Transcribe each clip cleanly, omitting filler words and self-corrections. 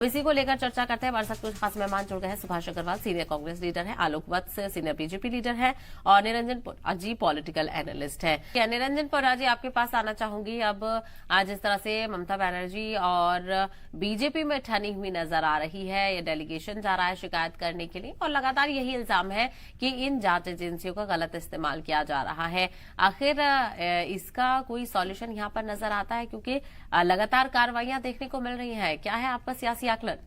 इसी को लेकर चर्चा करते हैं। हमारे साथ कुछ खास मेहमान जुड़ गए हैं। सुभाष अग्रवाल सीनियर कांग्रेस लीडर है, आलोक वत्स सीनियर बीजेपी लीडर है और निरंजन पुरा जी पॉलिटिकल एनालिस्ट है। निरंजन पुरा जी, आपके पास आना चाहूंगी। अब आज जिस तरह से ममता बनर्जी और बीजेपी में ठनी हुई नजर आ रही है, ये डेलीगेशन जा रहा है शिकायत करने के लिए और लगातार यही इल्जाम है कि इन जांच एजेंसियों का गलत इस्तेमाल किया जा रहा है। आखिर इसका कोई सॉल्यूशन यहाँ पर नजर आता है? क्योंकि लगातार कार्रवाइयां देखने को मिल रही है। क्या है आपका सियासी आकलन?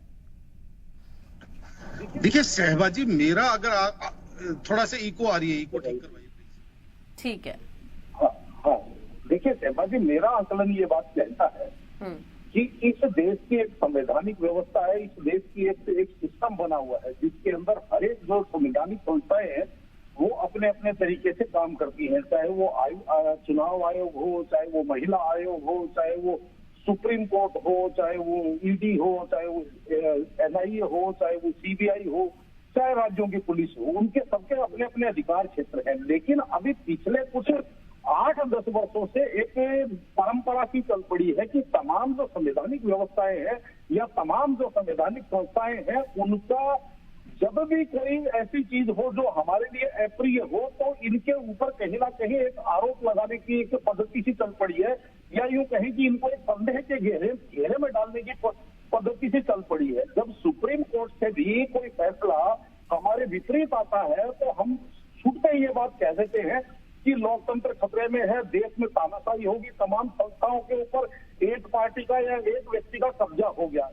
देखिए सहबाजी, मेरा अगर थोड़ा सा इको आ रही है, इको ठीक करवाइए प्लीज। ठीक है। हाँ, देखिए सहबाजी, मेरा आकलन ये बात कहता है कि इस देश की एक संवैधानिक व्यवस्था है, इस देश की एक सिस्टम बना हुआ है जिसके अंदर हर एक जो संवैधानिक संस्थाएं हैं वो अपने अपने तरीके से काम करती हैं। चाहे वो चुनाव आयोग हो, चाहे वो महिला आयोग हो, चाहे वो सुप्रीम कोर्ट हो, चाहे वो ईडी हो, चाहे वो एनआईए हो, चाहे वो सीबीआई हो, चाहे राज्यों की पुलिस हो, उनके सबके अपने अपने अधिकार क्षेत्र हैं। लेकिन अभी पिछले कुछ 8-10 वर्षों से एक परंपरा की चल पड़ी है कि तमाम जो संवैधानिक व्यवस्थाएं हैं या तमाम जो संवैधानिक संस्थाएं हैं, उनका जब भी कोई ऐसी चीज हो जो हमारे लिए अप्रिय हो तो इनके ऊपर कहीं ना कहीं एक आरोप लगाने की एक पद्धति सी चल पड़ी है, या यूं कहें कि इनको एक संदेह के घेरे में डालने की पद्धति से चल पड़ी है। जब सुप्रीम कोर्ट से भी कोई फैसला हमारे विपरीत आता है तो हम छूटते ये बात कह देते हैं कि लोकतंत्र खतरे में है, देश में तानाशाही होगी, तमाम संस्थाओं के ऊपर एक पार्टी का या एक व्यक्ति का कब्जा हो गया।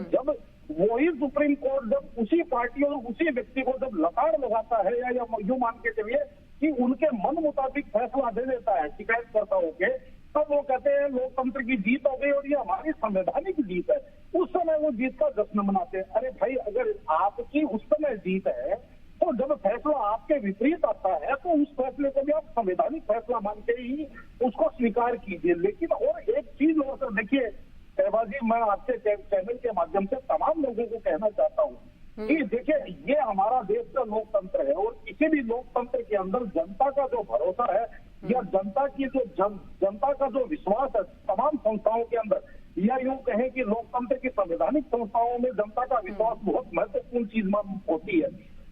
जब वही सुप्रीम कोर्ट जब उसी पार्टी और उसी व्यक्ति को जब लताड़ लगाता है या यूं मान के चलिए कि उनके मन मुताबिक फैसला दे देता है शिकायतकर्ताओं के, तब वो कहते हैं लोकतंत्र की जीत हो गई और ये हमारी संवैधानिक जीत है। उस समय वो जीत का जश्न मनाते हैं। अरे भाई, अगर आपकी उस समय जीत है तो जब फैसला आपके विपरीत आता है तो उस फैसले को भी आप संवैधानिक फैसला मान के ही उसको स्वीकार कीजिए। लेकिन और एक चीज और सर देखिए सहबाजी, मैं आपके चैनल के माध्यम से तमाम लोगों को कहना चाहता हूँ कि देखिए ये हमारा देश का लोकतंत्र है और किसी भी लोकतंत्र के अंदर जनता का जो भरोसा है या जनता का जो विश्वास है तमाम संस्थाओं के अंदर, या यूं कहें कि लोकतंत्र की संवैधानिक संस्थाओं में जनता का विश्वास बहुत महत्वपूर्ण चीज होती है।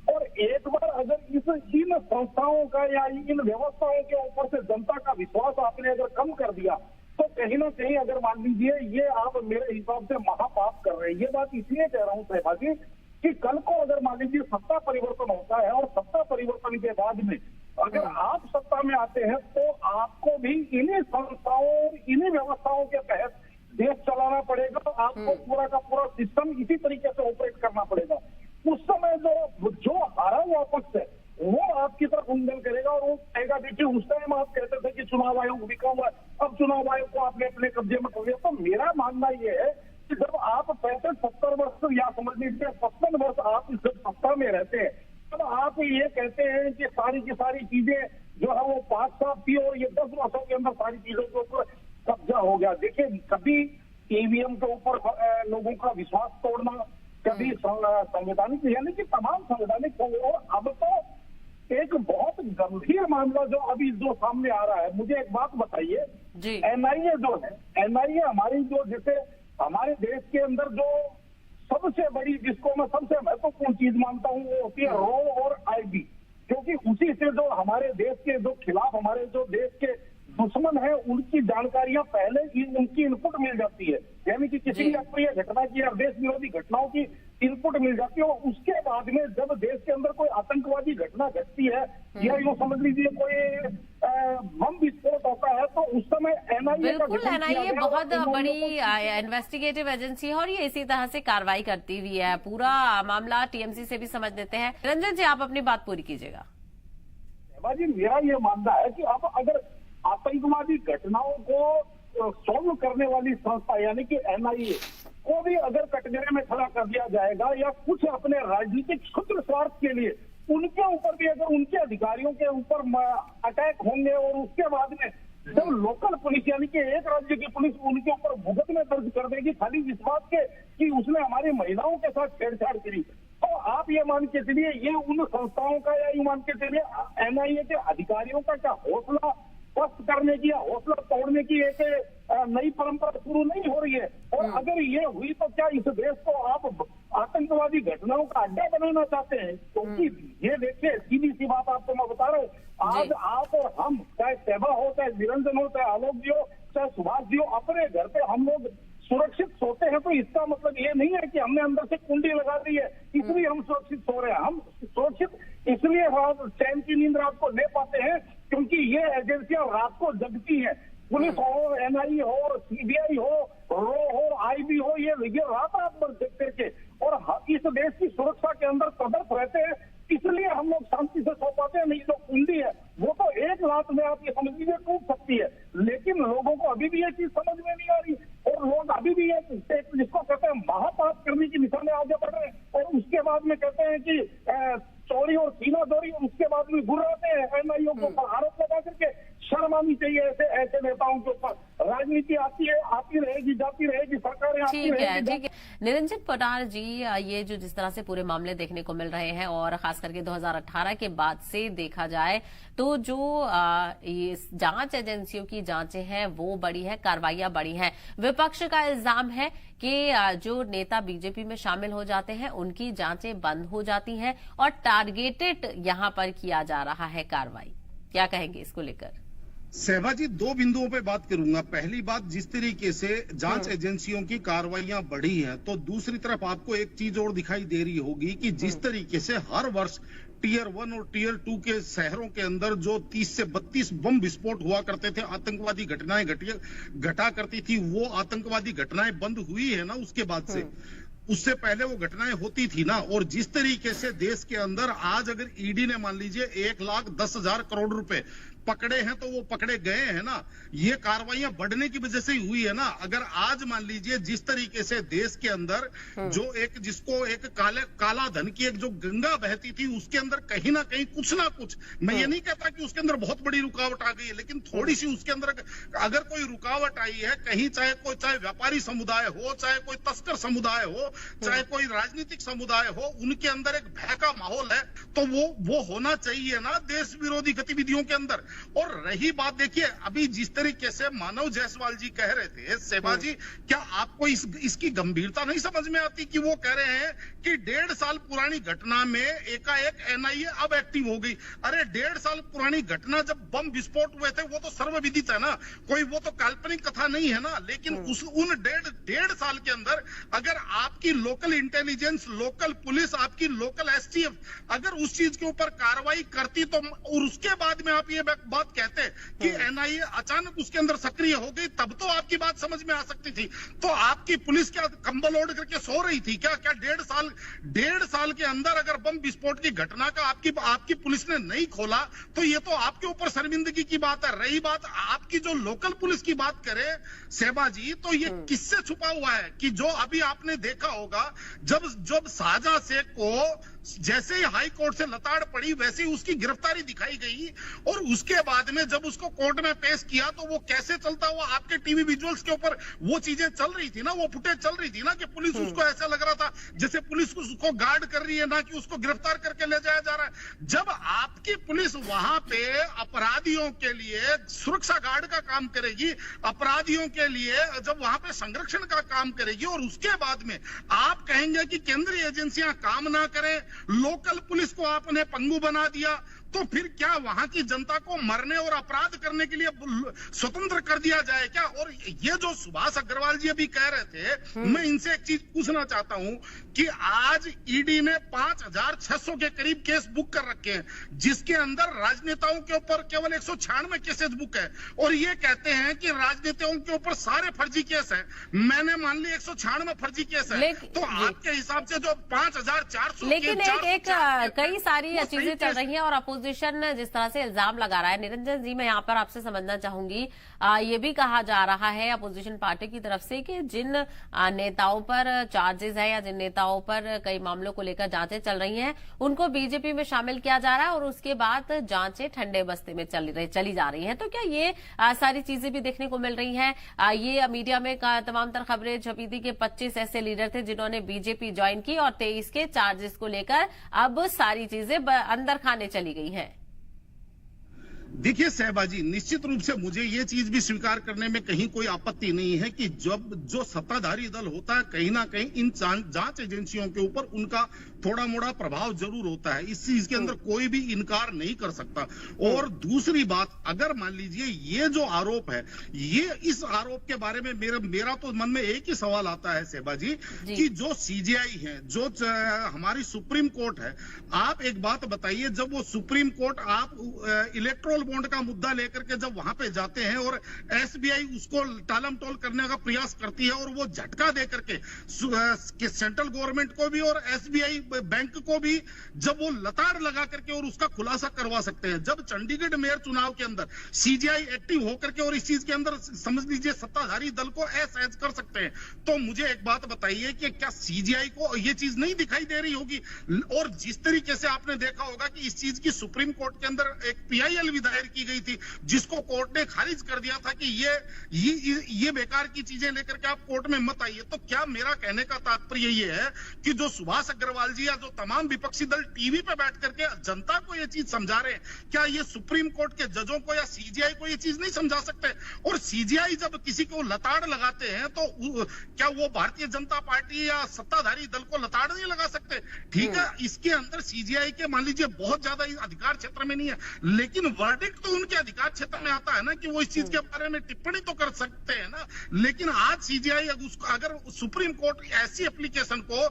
और एक बार अगर इन संस्थाओं का या इन व्यवस्थाओं के ऊपर से जनता का विश्वास आपने अगर कम कर दिया तो कहीं ना कहीं अगर मान लीजिए ये आप मेरे हिसाब से महापाप कर रहे हैं। ये बात इसलिए कह रहा हूँ सहबाजी कि कल को अगर मान लीजिए सत्ता परिवर्तन होता है और सत्ता परिवर्तन के बाद में अगर आप सत्ता में आते हैं तो आपको भी इन्हीं संस्थाओं इन्हीं व्यवस्थाओं के तहत देश चलाना पड़ेगा। आपको पूरा का पूरा सिस्टम इसी तरीके से ऑपरेट करना पड़ेगा। उस समय जो हारा हुआ पक्ष है वो आपकी तरफ उंगल करेगा और वो कहेगा देखिए उस टाइम आप कहते थे कि चुनाव आयोग बिका हुआ है, अब चुनाव आयोग को आपने अपने कब्जे में कर लिया। तो मेरा मानना ये है कि जब आप 65-70 वर्ष या समझ लीजिए 55 वर्ष आप इस सत्ता में रहते हैं तब आप ये कहते हैं कि सारी की सारी चीजें जो है वो पास साफ थी और ये 10 वर्षों के अंदर सारी चीजों के ऊपर कब्जा हो गया। देखिए कभी ईवीएम के ऊपर लोगों का विश्वास तोड़ना, कभी संवैधानिक यानी कि तमाम संवैधानिक, और अब तो एक बहुत गंभीर मामला जो अभी जो सामने आ रहा है। मुझे एक बात बताइए, एनआईए जो है, एनआईए हमारी जो जैसे हमारे देश के अंदर जो सबसे बड़ी जिसको मैं सबसे महत्वपूर्ण चीज मानता हूँ वो होती है रॉ और आईबी, क्योंकि उसी से जो हमारे देश के जो खिलाफ हमारे जो देश के दुश्मन है उनकी जानकारियां पहले ही उनकी इनपुट मिल जाती है, यानी कि किसी भी अप्रिय घटना की या देश विरोधी घटनाओं की इनपुट मिल जाती है। और उसके बाद में जब देश के अंदर कोई आतंकवादी घटना घटती है या यूं समझ लीजिए कोई बम विस्फोट होता है तो उस समय एनआईए बिल्कुल, एनआईए बहुत बड़ी इन्वेस्टिगेटिव एजेंसी है और ये इसी तरह से कार्रवाई करती हुई है। पूरा मामला टीएमसी से भी समझ लेते हैं। रंजन जी, आप अपनी बात पूरी कीजिएगा। जी, मेरा ये मानना है कि अब अगर आतंकवादी घटनाओं को सॉल्व करने वाली संस्था यानी कि एनआईए को भी अगर कटघरे में खड़ा कर दिया जाएगा या कुछ अपने राजनीतिक क्षुद्र स्वार्थ के लिए उनके ऊपर भी अगर उनके अधिकारियों के ऊपर अटैक होंगे और उसके बाद में जब लोकल पुलिस यानी कि एक राज्य की पुलिस उनके ऊपर मुकदमे दर्ज कर देगी खाली इस बात के कि उसने हमारी महिलाओं के साथ छेड़छाड़ करी, तो आप ये मान के चलिए ये उन संस्थाओं का या ये मान के चलिए एनआईए के अधिकारियों का क्या हौसला पस्त करने की या हौसला तोड़ने की एक नई परंपरा शुरू नहीं हो रही है। और अगर ये हुई तो क्या इस देश को आप आतंकवादी घटनाओं का अड्डा बनाना चाहते हैं? क्योंकि ये देखिए, सीधी सी बात आपको मैं बता रहा हूँ, आज आप और हम, चाहे सेवा हो, चाहे निरंजन हो, चाहे आलोक जी हो, चाहे सुभाष जी हो, अपने घर पे हम लोग सुरक्षित सोते हैं, तो इसका मतलब ये नहीं है कि हमने अंदर से कुंडी लगा दी है इसलिए हम सुरक्षित सो रहे हैं। हम सुरक्षित इसलिए हम चैन की नींद रात को ले पाते हैं क्योंकि ये एजेंसियां रात को जगती हैं। पुलिस हो, एनआईए हो, सीबीआई हो, रो हो, आईबी हो, ये रात भर देख करके और इस देश की सुरक्षा के अंदर तदर्थ रहते हैं, इसलिए हम लोग शांति से सो पाते हैं। नहीं जो कुंडी है वो तो एक रात में आप ये समझ लीजिए टूट सकती है, लेकिन लोगों को अभी भी ये चीज समझ में नहीं आ रही और लोग अभी भी ये जिसको कहते हैं महापाप करने की दिशा में आगे बढ़ रहे हैं और उसके बाद में कहते हैं कि चोरी और सीना चोरी, उसके बाद में गुर्राते हैं एनआईओ के ऊपर आरोप लगा करके। शर्म आनी चाहिए ऐसे नेताओं के ऊपर। राजनीति आती रहेगी, जाती रहेगी, सरकारें आती रहेगी। ठीक है निरंजन पटार जी, ये जो जिस तरह से पूरे मामले देखने को मिल रहे हैं और खास करके 2018 के बाद से देखा जाए तो जो ये जांच एजेंसियों की जांचें हैं वो बड़ी है, कार्रवाइयां बड़ी हैं। विपक्ष का इल्जाम है कि जो नेता बीजेपी में शामिल हो जाते हैं उनकी जांचें बंद हो जाती हैं और टारगेटेड यहां पर किया जा रहा है कार्रवाई। क्या कहेंगे इसको लेकर? सहबा जी, दो बिंदुओं पे बात करूंगा। पहली बात, जिस तरीके से जांच एजेंसियों की कार्रवाइयां बढ़ी हैं, तो दूसरी तरफ आपको एक चीज और दिखाई दे रही होगी कि जिस तरीके से हर वर्ष टीयर 1 और टीयर 2 के शहरों के अंदर जो 30 से 32 बम विस्फोट हुआ करते थे, आतंकवादी घटनाएं घटा करती थी, वो आतंकवादी घटनाएं बंद हुई है ना उसके बाद से। उससे पहले वो घटनाएं होती थी ना। और जिस तरीके से देश के अंदर आज अगर ईडी ने मान लीजिए 1,10,000 करोड़ रुपए पकड़े हैं तो वो पकड़े गए हैं ना, ये कार्रवाइयां बढ़ने की वजह से ही हुई है ना। अगर आज मान लीजिए जिस तरीके से देश के अंदर जो जिसको एक काला धन की एक जो गंगा बहती थी, उसके अंदर कहीं ना कहीं कुछ ना कुछ, मैं ये नहीं कहता कि उसके अंदर बहुत बड़ी रुकावट आ गई है, लेकिन थोड़ी सी उसके अंदर अगर कोई रुकावट आई है कहीं, चाहे व्यापारी समुदाय हो, चाहे कोई तस्कर समुदाय हो, चाहे कोई राजनीतिक समुदाय हो, उनके अंदर एक भय का माहौल है, तो वो होना चाहिए ना देश विरोधी गतिविधियों के अंदर। और रही बात, देखिए अभी जिस तरीके से मानव जायसवाल जी कह रहे थे, सेवा जी, क्या आपको इसकी गंभीरता नहीं समझ में आती कि वो कह रहे हैं कि 1.5 साल पुरानी घटना में एकाएक एनआईए अब एक्टिव हो गई? अरे 1.5 साल पुरानी घटना जब बम विस्फोट हुए थे वो तो सर्वविदित है ना, कोई वो तो काल्पनिक कथा नहीं है ना। लेकिन उन 1.5 साल के अंदर अगर आपकी लोकल इंटेलिजेंस, लोकल पुलिस, आपकी लोकल एसटीएफ अगर उस चीज के ऊपर कार्रवाई करती तो, और उसके बाद में आप ये बात कहते कि एनआईए अचानक उसके अंदर सक्रिय हो गई, तब तो आपकी बात समझ में आ सकती थी। तो आपकी पुलिस क्या कंबल ओढ़ करके सो रही थी क्या? 1.5 साल के अंदर अगर बम विस्फोट की घटना का आपकी पुलिस ने नहीं खोला तो ये तो आपके ऊपर शर्मिंदगी की बात है। रही बात आपकी जो लोकल पुलिस की बात करें सेबा जी, तो ये किससे छुपा हुआ है कि जो अभी आपने देखा होगा, जब शाहजहां शेख को जैसे ही हाई कोर्ट से लताड़ पड़ी वैसे ही उसकी गिरफ्तारी दिखाई गई और उसके बाद में जब उसको कोर्ट में पेश किया तो वो कैसे चलता हुआ आपके टीवी विजुअल्स के ऊपर वो चीजें चल रही थी ना, वो फुटेज चल रही थी ना कि पुलिस उसको ऐसा लग रहा था जैसे पुलिस उसको गार्ड कर रही है, ना कि उसको गिरफ्तार करके ले जाया जा रहा है। जब आपकी पुलिस वहां पे अपराधियों के लिए सुरक्षा गार्ड का काम करेगी, अपराधियों के लिए जब वहां पे संरक्षण का काम करेगी और उसके बाद में आप कहेंगे कि केंद्रीय एजेंसियां काम ना करें, लोकल पुलिस को आपने पंगु बना दिया, तो फिर क्या वहां की जनता को मरने और अपराध करने के लिए स्वतंत्र कर दिया जाए क्या? और ये जो सुभाष अग्रवाल जी अभी कह रहे थे, मैं इनसे एक चीज पूछना चाहता हूं कि आज ईडी ने 5,600 के करीब केस बुक कर रखे हैं, जिसके अंदर राजनेताओं के ऊपर केवल 196 केसेस बुक है और ये कहते हैं कि राजनेताओं के ऊपर सारे फर्जी केस है। मैंने मान ली 196 फर्जी केस है, तो आपके हिसाब से जो 5,400, लेकिन कई सारी चीजें चल रही हैं और अपोजिशन जिस तरह से इल्जाम लगा रहा है। निरंजन जी, मैं यहाँ पर आपसे समझना चाहूंगी, ये भी कहा जा रहा है अपोजिशन पार्टी की तरफ से कि जिन नेताओं पर चार्जेस है या जिन नेताओं पर कई मामलों को लेकर जांचें चल रही हैं उनको बीजेपी में शामिल किया जा रहा है और उसके बाद जांचें ठंडे बस्ते में चली जा रही हैं। तो क्या ये सारी चीजें भी देखने को मिल रही हैं? ये मीडिया में तमाम तर खबरें छपी थी कि 25 ऐसे लीडर थे जिन्होंने बीजेपी ज्वाइन की और 23 के चार्जेस को लेकर अब सारी चीजें अंदर खाने चली गई है। देखिए सहबाजी, निश्चित रूप से मुझे ये चीज भी स्वीकार करने में कहीं कोई आपत्ति नहीं है कि जब जो सत्ताधारी दल होता है कहीं ना कहीं इन जांच एजेंसियों के ऊपर उनका थोड़ा मोड़ा प्रभाव जरूर होता है। इस चीज के अंदर कोई भी इनकार नहीं कर सकता। और दूसरी बात, अगर मान लीजिए ये जो आरोप है, ये इस आरोप के बारे में मेरा तो मन में एक ही सवाल आता है सहबाजी कि जो सीजीआई है, जो हमारी सुप्रीम कोर्ट है, आप एक बात बताइए, जब वो सुप्रीम कोर्ट आप इलेक्ट्रोल बॉन्ड का मुद्दा लेकर के जब वहां पे जाते हैं और एसबीआई उसको टालम टोल करने का प्रयास करती है और वो झटका दे करके सेंट्रल गवर्नमेंट को भी और एसबीआई बैंक को भी जब वो लताड़ लगा करके और उसका खुलासा करवा सकते हैं, जब चंडीगढ़ मेयर चुनाव के अंदर सीजीआई एक्टिव होकर के और इस चीज के अंदर समझ लीजिए सत्ताधारी दल को असहज कर सकते हैं, तो मुझे एक बात बताइए कि क्या सीजीआई को ये चीज नहीं दिखाई दे रही होगी? और जिस तरीके से आपने देखा होगा कि इस चीज की सुप्रीम कोर्ट के अंदर एक पीआईएल भी दायर की गई थी, जिसको कोर्ट ने खारिज कर दिया था कि ये बेकार की चीजें लेकर के आप कोर्ट में मत आइए। तो क्या मेरा कहने का तात्पर्य ये है कि जो सुभाष अग्रवाल जी या जो तमाम विपक्षी दल टीवी पे बैठ करके जनता को ये चीज समझा रहे हैं, क्या ये सुप्रीम कोर्ट के जजों को या सीजीआई को ये चीज नहीं समझा सकते? और सीजीआई जब किसी को लताड़ लगाते हैं तो क्या वो भारतीय जनता पार्टी या सत्ताधारी दल को लताड़ नहीं लगा सकते? ठीक है, इसके अंदर सीजीआई के मान लीजिए बहुत ज्यादा अधिकार क्षेत्र में नहीं है, लेकिन वर्डिक्ट तो उनके अधिकार क्षेत्र में आता है ना कि वो इस चीज के बारे में टिप्पणी तो कर सकते हैं ना। लेकिन आज सीजीआई अगर सुप्रीम कोर्ट ऐसी एप्लीकेशन को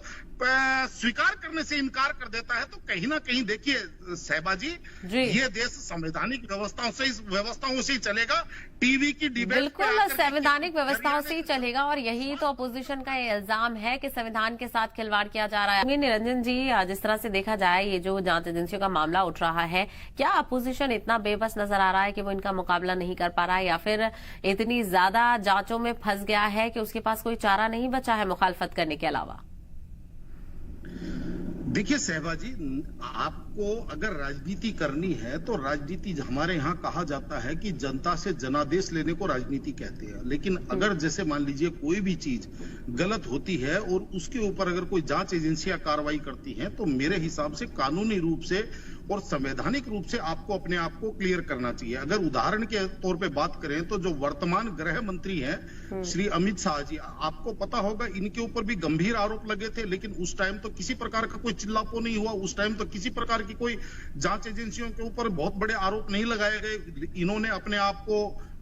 स्वीकार करने से इनकार कर देता है तो कहीं ना कहीं देखिए सहबाजी, ये देश संवैधानिक व्यवस्थाओं से ही चलेगा। टीवी की डिबेट बिल्कुल संवैधानिक व्यवस्थाओं से ही चलेगा और यही तो अपोजिशन का इल्जाम है कि संविधान के साथ खिलवाड़ किया जा रहा है। निरंजन जी, जिस तरह से देखा जाए ये जो जांच एजेंसियों का मामला उठ रहा है, क्या अपोजिशन इतना बेबस नजर आ रहा है कि वो इनका मुकाबला नहीं कर पा रहा है, या फिर इतनी ज्यादा जांचों में फंस गया है कि उसके पास कोई चारा नहीं बचा है मुखालफत करने के अलावा? देखिए सहबाजी, आपको अगर राजनीति करनी है तो राजनीति, हमारे यहाँ कहा जाता है कि जनता से जनादेश लेने को राजनीति कहते हैं। लेकिन अगर जैसे मान लीजिए कोई भी चीज गलत होती है और उसके ऊपर अगर कोई जांच एजेंसियां कार्रवाई करती हैं तो मेरे हिसाब से कानूनी रूप से और संवैधानिक रूप से आपको अपने आप को क्लियर करना चाहिए। अगर उदाहरण के तौर पे बात करें तो जो वर्तमान गृह मंत्री हैं श्री अमित शाह जी, आपको पता होगा इनके ऊपर भी गंभीर आरोप लगे थे, लेकिन उस टाइम तो किसी प्रकार का कोई चिल्लापो नहीं हुआ, उस टाइम तो किसी प्रकार की कोई जांच एजेंसियों के ऊपर बहुत बड़े आरोप नहीं लगाए गए। इन्होंने अपने आप को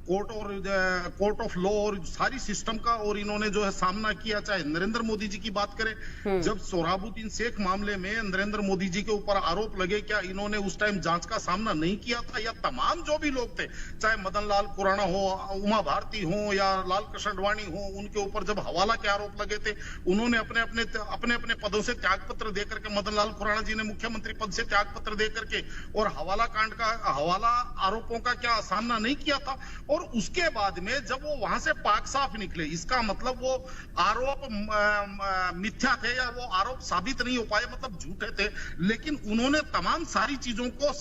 कोर्ट ऑफ लॉ और सारी सिस्टम का और इन्होंने जो है सामना किया। चाहे नरेंद्र मोदी जी की बात करें, जब सोहराबुद्दीन शेख मामले में नरेंद्र मोदी जी के ऊपर आरोप लगे, क्या इन्होंने उस टाइम जांच का सामना नहीं किया था? या तमाम जो भी लोग थे, चाहे मदन लाल खुराना हो, उमा भारती हो या लाल कृष्ण अडवाणी हो, उनके ऊपर जब हवाला के आरोप लगे थे, उन्होंने अपने पदों से त्याग पत्र देकर के, मदन लाल खुराना जी ने मुख्यमंत्री पद से त्याग पत्र देकर के और हवाला कांड का, हवाला आरोपों का क्या सामना नहीं किया था? और उसके बाद में जब वो वहां से पाक साफ निकले, इसका मतलब वो आरोप मिथ्या थे या वो आरोप साबित नहीं हो पाए, मतलब झूठे थे। लेकिन उन्होंने तमाम सारी चीजों को,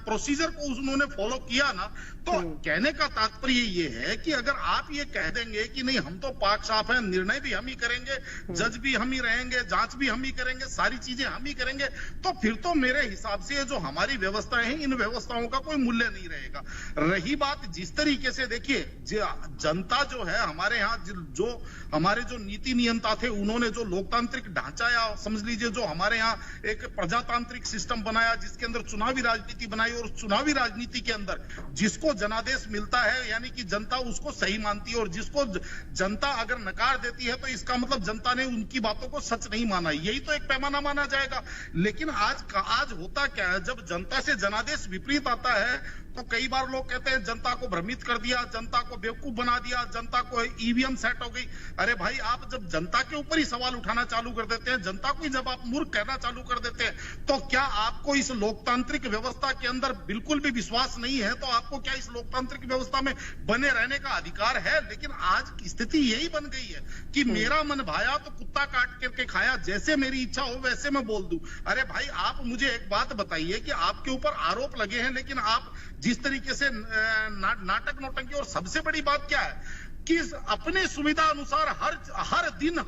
प्रोसीजर को उन्होंने फॉलो किया ना। तो कहने का तात्पर्य ये है कि अगर आप ये कह देंगे कि नहीं हम तो पाक साफ हैं, निर्णय भी हम ही करेंगे, जज भी हम ही रहेंगे, जांच भी हम ही करेंगे, सारी चीजें हम ही करेंगे, तो फिर तो मेरे हिसाब से जो हमारी व्यवस्थाएं हैं, इन व्यवस्थाओं का कोई मूल्य नहीं रहेगा। रही बात जिस तरीके से, देखिए जनता जो है हमारे यहाँ, जो हमारे जो नीति नियंता थे, उन्होंने जो लोकतांत्रिक ढांचा या समझ लीजिए जो हमारे यहाँ एक प्रजातांत्रिक सिस्टम बनाया, जिसके अंदर चुनावी राजनीति बनाई, और चुनावी राजनीति के अंदर जिसको जनादेश मिलता है यानी कि जनता उसको सही मानती है, और जिसको जनता अगर नकार देती है तो इसका मतलब जनता ने उनकी बातों को सच नहीं माना, यही तो एक पैमाना माना जाएगा। लेकिन आज होता क्या है, जब जनता से जनादेश विपरीत आता है तो कई बार लोग कहते हैं जनता को भ्रमित कर दिया, जनता को बेवकूफ बना दिया, जनता को ईवीएम सेट हो गई। अरे भाई, आप जब जनता के ऊपर ही सवाल उठाना चालू कर देते हैं, जनता को ही जब आप मूर्ख कहना चालू कर देते हैं, तो क्या आपको इस लोकतांत्रिक व्यवस्था के अंदर बिल्कुल भी विश्वास नहीं है? तो आपको क्या इस लोकतांत्रिक व्यवस्था में बने रहने का अधिकार है? लेकिन आज की स्थिति यही बन गई है कि मेरा मन भाया तो कुत्ता काट करके खाया, जैसे मेरी इच्छा हो वैसे मैं बोल दूं। अरे भाई, आप मुझे एक बात बताइए कि आपके ऊपर आरोप लगे हैं, लेकिन आप जिस तरीके से नाटक नौटंकी, और सबसे बड़ी बात क्या है कि अपने सुविधा अनुसार हर दिन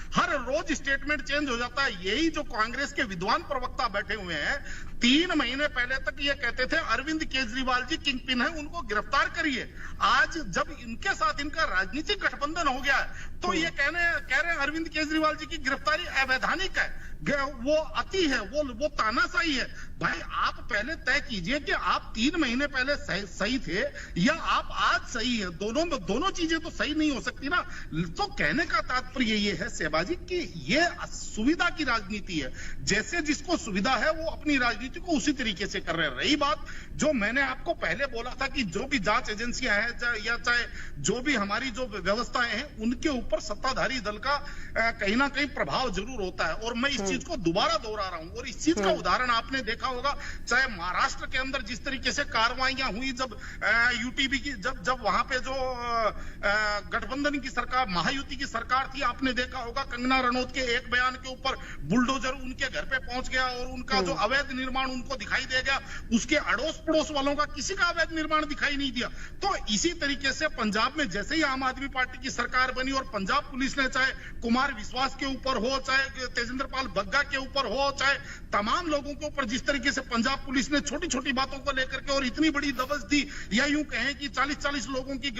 हर रोज स्टेटमेंट चेंज हो जाता है। यही जो कांग्रेस के विद्वान प्रवक्ता बैठे हुए हैं, 3 महीने पहले तक ये कहते थे अरविंद केजरीवाल जी किंग पिन है, उनको गिरफ्तार करिए। आज जब इनके साथ इनका राजनीतिक गठबंधन हो गया है तो ये कह रहे हैं अरविंद केजरीवाल जी की गिरफ्तारी अवैधानिक है, वो अति है, वो तानाशाही है। भाई आप पहले तय कीजिए कि आप 3 महीने पहले सही थे या आप आज सही है। दोनों चीजें तो सही नहीं हो सकती ना। तो कहने का तात्पर्य ये है सेबाजी कि ये सुविधा की राजनीति है, जैसे जिसको सुविधा है वो अपनी राजनीति को उसी तरीके से कर रहे हैं। रही बात जो मैंने आपको पहले बोला था कि जो भी जांच एजेंसियां हैं या चाहे जो भी हमारी जो व्यवस्थाएं हैं, उनके ऊपर सत्ताधारी दल का कहीं ना कहीं प्रभाव जरूर होता है। और मैं इस चीज को दोबारा दोहरा रहा हूं, और इस चीज का उदाहरण आपने देखा होगा, चाहे महाराष्ट्र के अंदर जिस तरीके से कार्रवाइयां हुई जब यूटीबी की जब वहां पे जो गठबंधन की सरकार, महायुति की सरकार थी, आपने देखा होगा कंगना रनौत के एक बयान के ऊपर बुलडोजर उनके घर पे पहुंच गया और उनका जो अवैध निर्माण उनको दिखाई दे गया, उसके अड़ोस पड़ोस वालों का किसी का अवैध निर्माण दिखाई नहीं दिया। तो इसी तरीके से पंजाब में जैसे ही आम आदमी पार्टी की सरकार बनी और पंजाब पुलिस ने चाहे कुमार विश्वास के ऊपर हो, चाहे तेजेंद्र पाल बग्गा के ऊपर हो, चाहे तमाम लोगों के ऊपर जिस तरीके से पंजाब पुलिस ने छोटी छोटी बातों को लेकर के और इतनी बड़ी दबच दी, या यूं कहें कि 40-40 लोगों की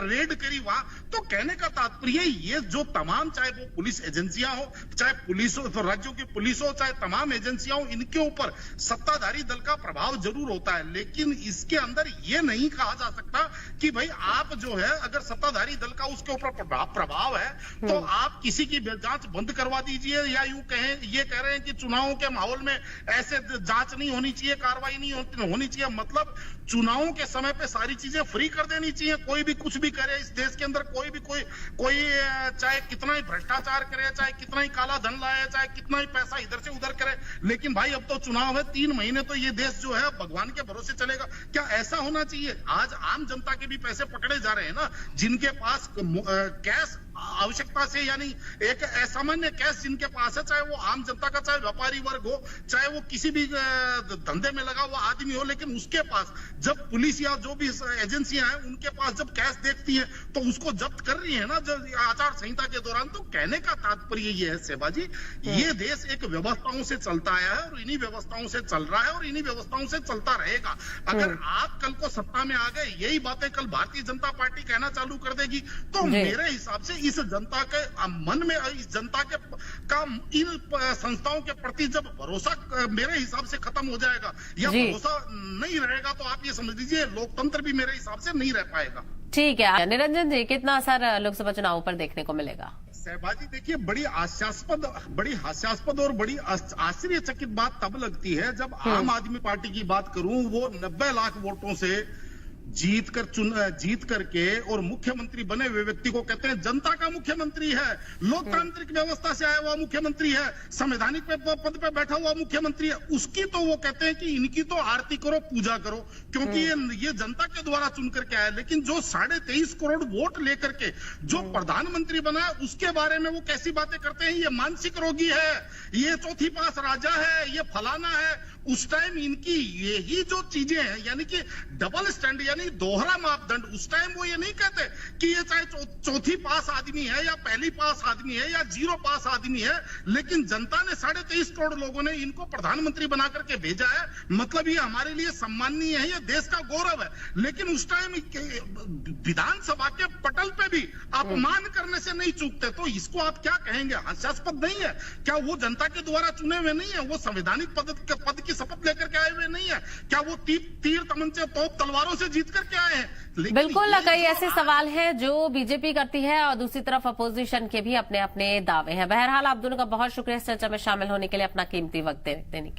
रेड करी वहां, तो कहने का तात्पर्य ये जो तमाम, चाहे वो पुलिस एजेंसियां हो, चाहे पुलिस हो, तो राज्यों की पुलिस हो, चाहे तमाम एजेंसियां हो, इनके ऊपर सत्ताधारी दल का प्रभाव जरूर होता है। लेकिन इसके अंदर ये नहीं कहा जा सकता कि भाई आप जो है अगर सत्ताधारी दल का उसके ऊपर प्रभाव है तो आप किसी की जांच बंद करवा दीजिए, या यूं कहें ये कह रहे हैं कि चुनावों के माहौल में ऐसे जांच नहीं होनी चाहिए, कार्रवाई नहीं होनी चाहिए। मतलब चुनावों के समय पे सारी चीजें फ्री कर देनी चाहिए, कोई भी कुछ भी करे इस देश के अंदर, कोई चाहे कितना ही भ्रष्टाचार करे, चाहे कितना ही काला धन लाए, चाहे कितना ही पैसा इधर से उधर करे, लेकिन भाई अब तो चुनाव है, 3 महीने तो ये देश जो है भगवान के भरोसे चलेगा। क्या ऐसा होना चाहिए? आज आम जनता के भी पैसे पकड़े जा रहे हैं ना, जिनके पास कैश आवश्यकता से, यानी एक असामान्य कैश जिनके पास है, चाहे वो आम जनता का, चाहे व्यापारी वर्ग हो, चाहे वो किसी भी धंधे में लगा हुआ आदमी हो, लेकिन उसके पास जब पुलिस या जो भी एजेंसियां हैं उनके पास जब कैश देखती है तो उसको जब्त कर रही है ना जब आचार संहिता के दौरान। तो कहने का तात्पर्य ये है सेबाजी, ये देश एक व्यवस्थाओं से चलता आया है और इन्हीं व्यवस्थाओं से चल रहा है और इन्हीं व्यवस्थाओं से चलता रहेगा। अगर आप कल को सत्ता में आ गए, यही बातें कल भारतीय जनता पार्टी कहना चालू कर देगी, तो मेरे हिसाब से इस जनता के मन में, इस जनता के का इन संस्थाओं के प्रति जब भरोसा मेरे हिसाब से खत्म हो जाएगा या भरोसा नहीं रहेगा, तो आप ये समझ लीजिए लोकतंत्र भी मेरे हिसाब से नहीं रह पाएगा। ठीक है निरंजन जी, कितना असर लोकसभा चुनावों पर देखने को मिलेगा? सहबाजी देखिए, बड़ी हास्यास्पद और बड़ी आश्चर्यचकित बात तब लगती है जब आम आदमी पार्टी की बात करूं, वो 90 लाख वोटों से जीत करके और मुख्यमंत्री बने हुए व्यक्ति को कहते हैं जनता का मुख्यमंत्री है, लोकतांत्रिक व्यवस्था से आया हुआ मुख्यमंत्री है, संवैधानिक पद पे बैठा हुआ मुख्यमंत्री है। उसकी तो वो कहते हैं कि इनकी तो आरती करो, पूजा करो, क्योंकि ये जनता के द्वारा चुन करके आया। लेकिन जो 23.5 करोड़ वोट लेकर के जो प्रधानमंत्री बना है, उसके बारे में वो कैसी बातें करते हैं, ये मानसिक रोगी है, ये चौथी पास राजा है, ये फलाना है। उस टाइम इनकी यही जो चीजें हैं, यानी कि डबल स्टैंड, यानी दोहरा मापदंड, उस टाइम वो ये नहीं कहते कि ये चाहे चौथी पास आदमी है या पहली पास आदमी है या 0 पास आदमी है, लेकिन जनता ने 23.5 करोड़ लोगों ने इनको प्रधानमंत्री बना करके भेजा है, मतलब ये हमारे लिए सम्माननीय है, ये देश का गौरव है। लेकिन उस टाइम विधानसभा के पटल पे भी अपमान करने से नहीं चूकते, तो इसको आप क्या कहेंगे? हास्यास्पद नहीं है क्या? वो जनता के द्वारा चुने हुए नहीं है, वो संवैधानिक पद की शपथ लेकर के आए हुए नहीं है क्या? वो तीर तमंचे तोप तलवारों से जीत करके आए हैं? बिल्कुल, कई ऐसे सवाल हैं जो बीजेपी करती है और दूसरी तरफ अपोजिशन के भी अपने अपने दावे हैं। बहरहाल आप दोनों का बहुत शुक्रिया इस चर्चा में शामिल होने के लिए, अपना कीमती वक्त देने के लिए।